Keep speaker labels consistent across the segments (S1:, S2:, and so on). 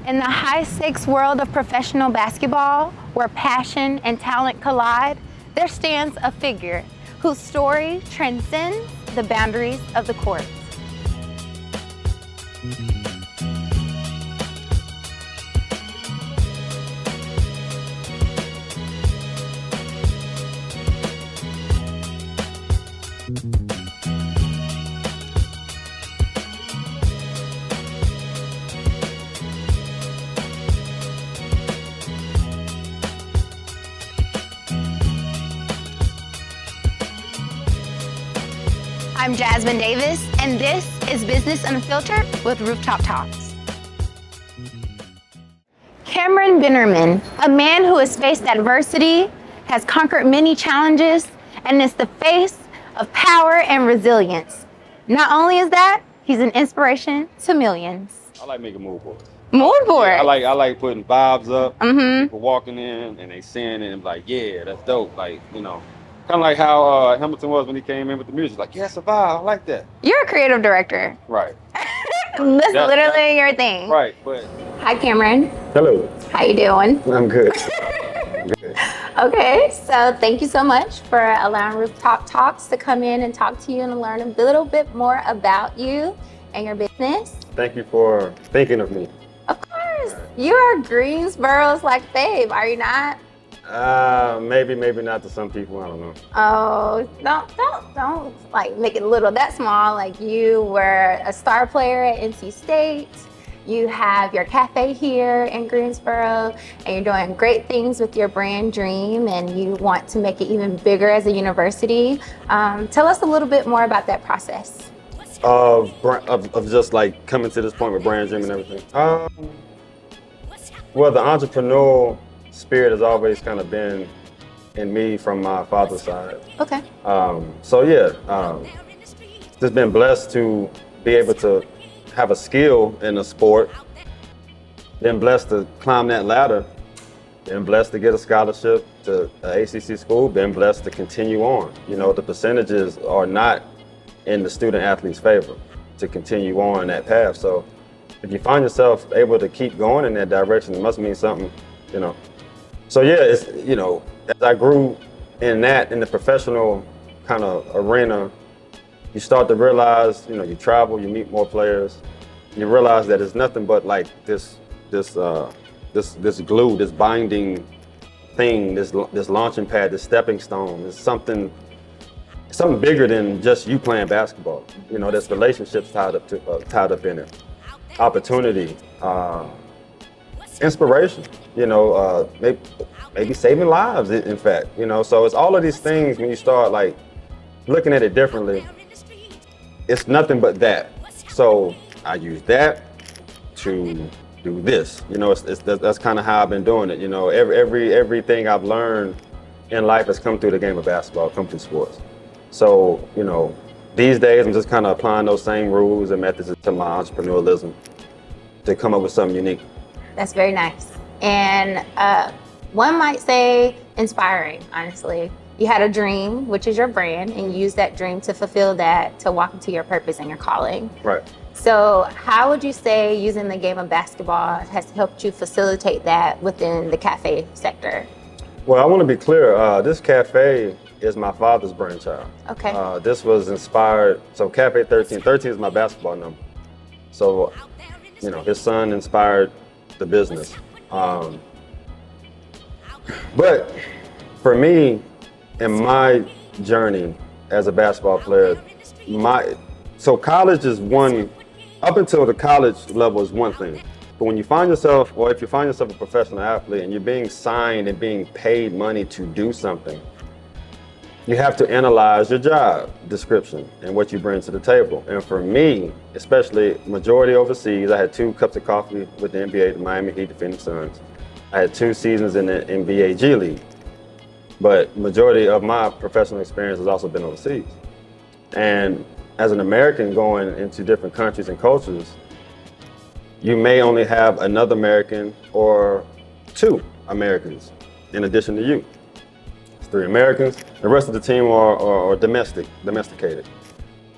S1: In the high-stakes world of professional basketball, where passion and talent collide, there stands a figure whose story transcends the boundaries of the court. I'm Jasmine Davis, and this is Business Unfiltered with Rooftop Talks. Cameron Bennerman, a man who has faced adversity, has conquered many challenges, and is the face of power and resilience. Not only is that, he's an inspiration to millions.
S2: I like making mood boards.
S1: Mood board?
S2: Yeah, I like putting vibes up.
S1: Mm-hmm.
S2: People walking in and they seeing it and like, yeah, that's dope. Like, you know, kind of like how Hamilton was when he came in with the music. Like, yeah, it's a vibe. I like that.
S1: You're a creative director.
S2: Right.
S1: That's literally your thing.
S2: Right, but.
S1: Hi, Cameron.
S3: Hello.
S1: How you doing?
S3: I'm good.
S1: Okay, so thank you so much for allowing Rooftop Talks to come in and talk to you and learn a little bit more about you and your business.
S3: Thank you for thinking of me.
S1: Of course. You are Greensboro's like fave, are you not?
S3: Maybe not to some people. I don't know.
S1: Oh, don't like make it little that small. Like, you were a star player at NC State. You have your cafe here in Greensboro, and you're doing great things with your brand Dream, and you want to make it even bigger as a university. Tell us a little bit more about that process.
S3: Of just like coming to this point with brand Dream and everything. Well, the entrepreneurial spirit has always kind of been in me from my father's side.
S1: Okay.
S3: Just been blessed to be able to have a skill in a sport, been blessed to climb that ladder, been blessed to get a scholarship to an ACC school, been blessed to continue on. You know, the percentages are not in the student athlete's favor to continue on that path. So if you find yourself able to keep going in that direction, it must mean something, you know. So yeah, it's, you know, as I grew in the professional kind of arena, you start to realize, you know, you travel, you meet more players, you realize that it's nothing but like this glue, this binding thing, this launching pad, this stepping stone. It's something bigger than just you playing basketball. You know, there's relationships tied up in it, opportunity, inspiration. You know, maybe saving lives. In fact, you know, so it's all of these things when you start like looking at it differently. It's nothing but that. So I use that to do this. You know, that's kind of how I've been doing it. You know, everything I've learned in life has come through the game of basketball, come through sports. So, you know, these days I'm just kind of applying those same rules and methods to my entrepreneurialism to come up with something unique.
S1: That's very nice. And one might say inspiring, honestly. You had a dream, which is your brand, and you used that dream to fulfill that, to walk into your purpose and your calling.
S3: Right.
S1: So how would you say using the game of basketball has helped you facilitate that within the cafe sector?
S3: Well, I want to be clear. This cafe is my father's brainchild.
S1: Okay.
S3: This was inspired, so Cafe 13 is my basketball number. So, you know, his son inspired the business. But for me, in my journey as a basketball player, so college is one, up until the college level is one thing. But when you find yourself, or if you find yourself a professional athlete and you're being signed and being paid money to do something, you have to analyze your job description and what you bring to the table. And for me, especially majority overseas, I had 2 cups of coffee with the NBA, the Miami Heat, the Phoenix Suns. I had 2 seasons in the NBA G League. But majority of my professional experience has also been overseas. And as an American going into different countries and cultures, you may only have another American or 2 Americans in addition to you. It's 3 Americans. The rest of the team are domesticated.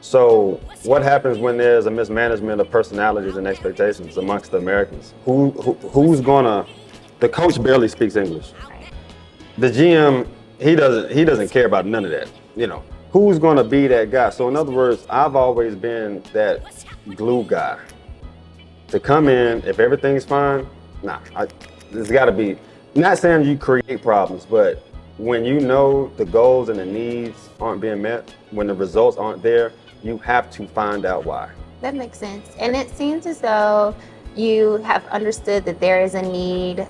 S3: So what happens when there's a mismanagement of personalities and expectations amongst the Americans? Who's gonna? The coach barely speaks English. The GM, he doesn't care about none of that. You know, who's gonna be that guy? So in other words, I've always been that glue guy to come in. If everything's fine, there's got to be. Not saying you create problems, but when you know the goals and the needs aren't being met, when the results aren't there, you have to find out why.
S1: That makes sense. And it seems as though you have understood that there is a need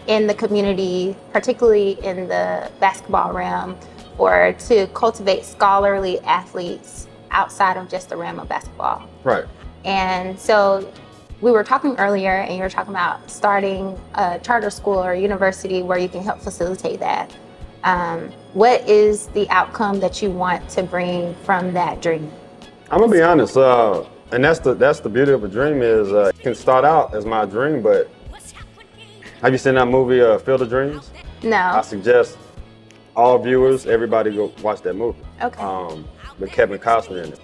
S1: in the community, particularly in the basketball realm, to cultivate scholarly athletes outside of just the realm of basketball.
S3: Right.
S1: And so we were talking earlier, and you were talking about starting a charter school or a university where you can help facilitate that. What is the outcome that you want to bring from that dream?
S3: I'm gonna be honest, and that's the beauty of a dream is it can start out as my dream, but have you seen that movie Field of Dreams?
S1: No.
S3: I suggest all viewers, everybody go watch that movie.
S1: Okay.
S3: With Kevin Costner in it.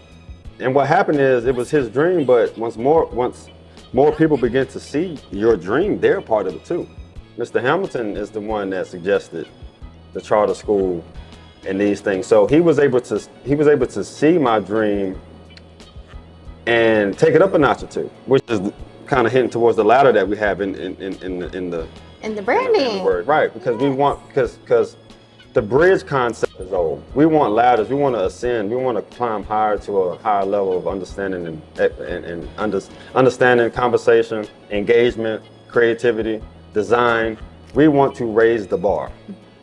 S3: And what happened is it was his dream, but once more people begin to see your dream, they're part of it too. Mr. Hamilton is the one that suggested the charter school and these things. So he was able to see my dream and take it up a notch or two, which is kind of hinting towards the ladder that we have in the
S1: branding.
S3: In the word. Right, because the bridge concept is old. We want ladders. We want to ascend. We want to climb higher to a higher level of understanding and understanding, conversation, engagement, creativity, design. We want to raise the bar.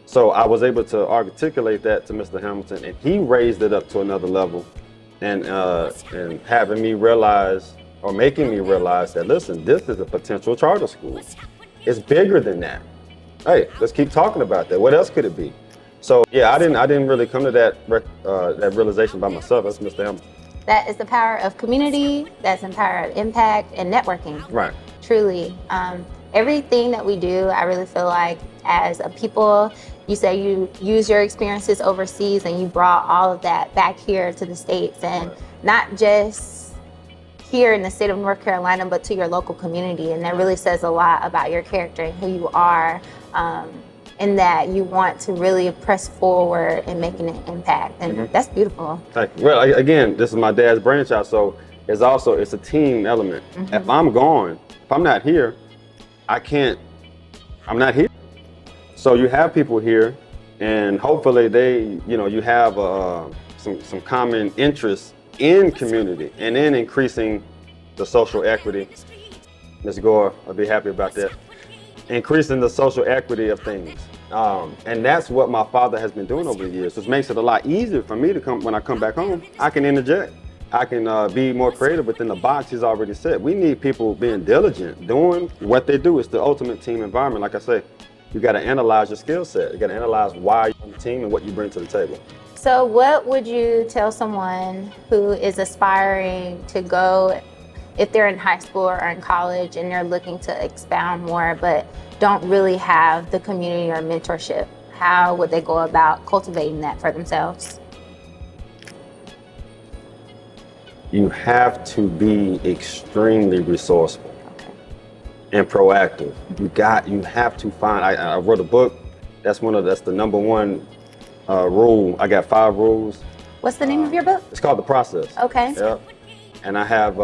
S3: So I was able to articulate that to Mr. Hamilton, and he raised it up to another level, and having me realize, or making me realize that, listen, this is a potential charter school. It's bigger than that. Hey, let's keep talking about that. What else could it be? So yeah, I didn't really come to that realization by myself. That's Mr. Hamilton.
S1: That is the power of community. That's the power of impact and networking.
S3: Right.
S1: Truly. Everything that we do, I really feel like as a people, you say you use your experiences overseas and you brought all of that back here to the States, and not just here in the state of North Carolina, but to your local community. And that really says a lot about your character and who you are, and that you want to really press forward and making an impact. And that's beautiful. Thank you.
S3: Well, again, this is my dad's brainchild, so it's a team element. If I'm gone, if I'm not here, I'm not here. So you have people here, and hopefully you have some common interests in community and in increasing the social equity. Ms. Gore, I'll be happy about that. Increasing the social equity of things. And that's what my father has been doing over the years, which makes it a lot easier for me to when I come back home, I can interject. I can be more creative within the box he's already set. We need people being diligent, doing what they do. It's the ultimate team environment. Like I say, you got to analyze your skill set. You got to analyze why you're on the team and what you bring to the table.
S1: So what would you tell someone who is aspiring to go, if they're in high school or in college and they're looking to expound more, but don't really have the community or mentorship? How would they go about cultivating that for themselves?
S3: You have to be extremely resourceful and proactive. You have to find. I wrote a book. That's the number one rule. I got 5 rules.
S1: What's the name of your book?
S3: It's called The Process.
S1: Okay.
S3: Yep. And I have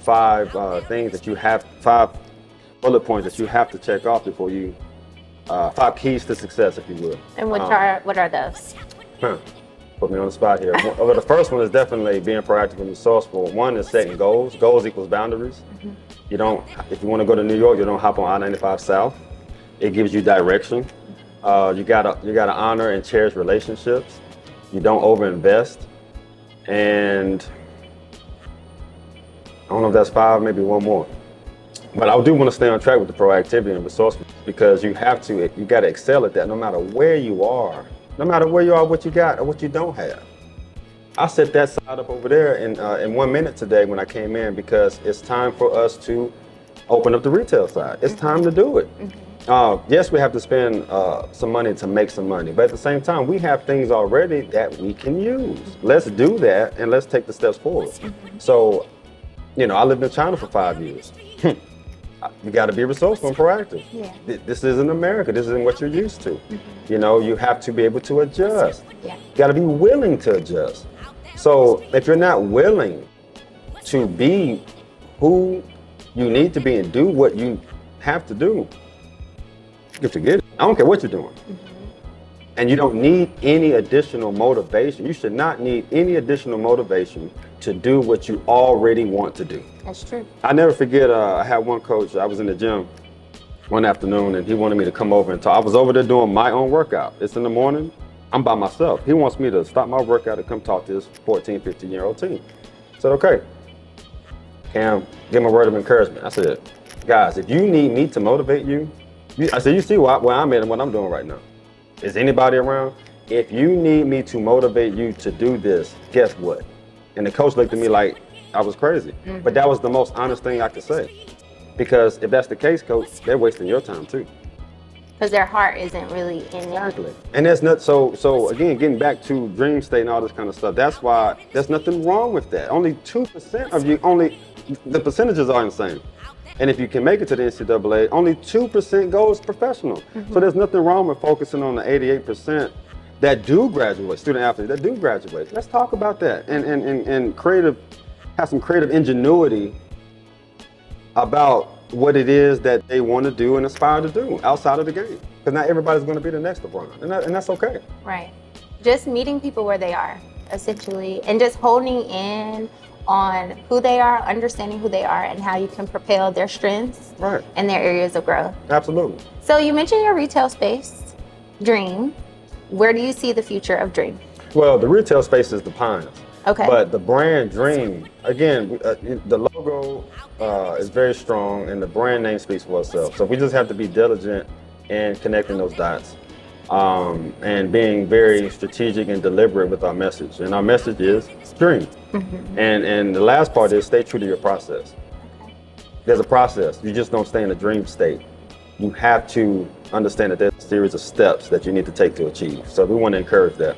S3: 5 things that you have, 5 bullet points that you have to check off before you. 5 keys to success, if you will.
S1: And what are those?
S3: Put me on the spot here. Well, the first one is definitely being proactive and resourceful. One is setting goals. Goals equals boundaries. You don't, if you want to go to New York, you don't hop on I-95 South. It gives you direction. You gotta honor and cherish relationships. You don't overinvest. And I don't know if that's 5, maybe one more. But I do want to stay on track with the proactivity and resourcefulness, because you gotta excel at that no matter where you are. No matter where you are, what you got or what you don't have. I set that side up over there in 1 minute today when I came in, because it's time for us to open up the retail side. It's time to do it. Yes, we have to spend some money to make some money, but at the same time, we have things already that we can use. Let's do that and let's take the steps forward. So, I lived in China for 5 years. You got to be resourceful and proactive.
S1: Yeah.
S3: This isn't America. This isn't what you're used to. You have to be able to adjust.
S1: Yeah.
S3: You got to be willing to adjust. So if you're not willing to be who you need to be and do what you have to do, you forget it. I don't care what you're doing. And you don't need any additional motivation. You should not need any additional motivation to do what you already want to do.
S1: That's true.
S3: I never forget, I had one coach, I was in the gym one afternoon and he wanted me to come over and talk. I was over there doing my own workout. It's in the morning, I'm by myself. He wants me to stop my workout and come talk to this 14, 15-year-old team. I said, okay. Cam, give him a word of encouragement. I said, guys, if you need me to motivate you, I said, you see where I'm at and what I'm doing right now. Is anybody around? If you need me to motivate you to do this, guess what? And the coach looked at me like I was crazy. But that was the most honest thing I could say. Because if that's the case, coach, they're wasting your time too.
S1: Because their heart isn't really in it.
S3: Exactly. And that's not so again, getting back to dream state and all this kind of stuff, that's why there's nothing wrong with that. Only 2% of you, the percentages are insane. And if you can make it to the NCAA, only 2% goes professional. So there's nothing wrong with focusing on the 88% that do graduate, student athletes that do graduate. Let's talk about that and have some creative ingenuity about what it is that they want to do and aspire to do outside of the game. Because not everybody's going to be the next LeBron, and that's okay.
S1: Right. Just meeting people where they are, essentially, and just honing in on who they are, understanding who they are, and how you can propel their strengths and their areas of growth.
S3: Absolutely.
S1: So you mentioned your retail space, Dream. Where do you see the future of Dream?
S3: Well, the retail space is the Pines.
S1: Okay.
S3: But the brand Dream, again, the logo is very strong and the brand name speaks for itself. So we just have to be diligent in connecting those dots and being very strategic and deliberate with our message. And our message is Dream. And the last part is stay true to your process. There's a process. You just don't stay in a dream state. You have to understand that there's a series of steps that you need to take to achieve. So we want to encourage that.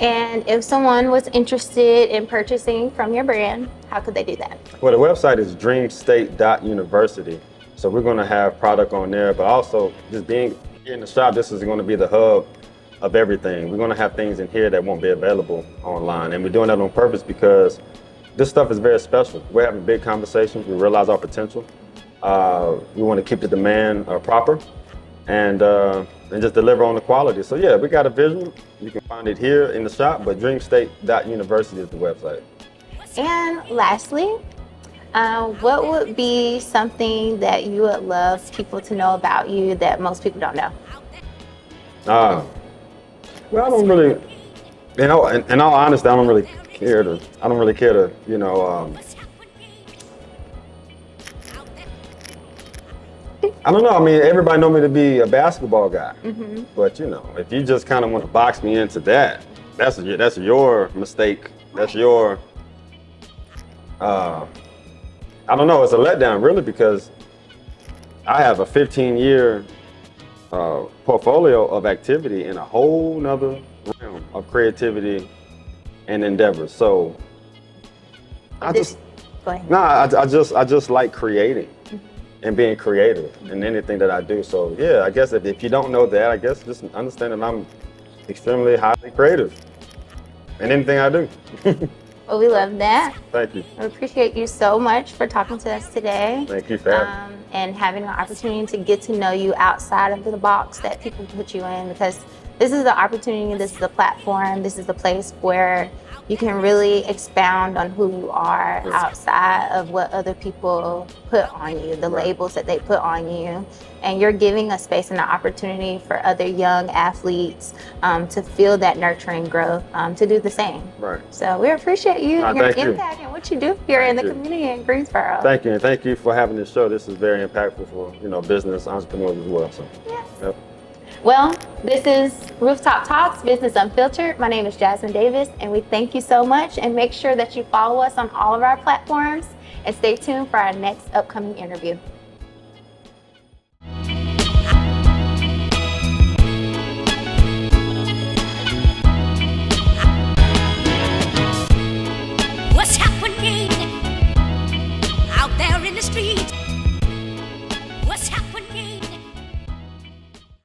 S1: And if someone was interested in purchasing from your brand, how could they do that?
S3: Well, the website is dreamstate.university. So we're going to have product on there, but also just being in the shop, this is going to be the hub of everything. We're going to have things in here that won't be available online. And we're doing that on purpose because this stuff is very special. We're having big conversations. We realize our potential. We want to keep the demand proper and just deliver on the quality. So yeah, we got a vision. You can find it here in the shop, but dreamstate.university is the website.
S1: And lastly, what would be something that you would love people to know about you that most people don't know?
S3: Well, I don't really, in all honesty, I don't really care to, I don't know. I mean, everybody know me to be a basketball guy, but if you just kind of want to box me into that, that's your mistake. That's your, I don't know. It's a letdown, really, because I have a 15-year portfolio of activity in a whole nother realm of creativity and endeavors. So I just like creating and being creative in anything that I do. So yeah, I guess if you don't know that, I guess just understand that I'm extremely highly creative in anything I do.
S1: Well, we love that.
S3: Thank you.
S1: I appreciate you so much for talking to us today.
S3: Thank you for having me.
S1: And having an opportunity to get to know you outside of the box that people put you in, because this is the opportunity, this is the platform, this is the place where you can really expound on who you are outside of what other people put on you, the labels that they put on you. And you're giving a space and an opportunity for other young athletes to feel that nurturing growth, to do the same.
S3: Right.
S1: So we appreciate you, your
S3: thank you.
S1: impact and what you do here in the community in Greensboro.
S3: Thank you, and thank you for having this show. This is very impactful for business entrepreneurs as well. So.
S1: Yes.
S3: Yep.
S1: Well, this is Rooftop Talks, Business Unfiltered. My name is Jasmine Davis, and we thank you so much. And make sure that you follow us on all of our platforms and stay tuned for our next upcoming interview.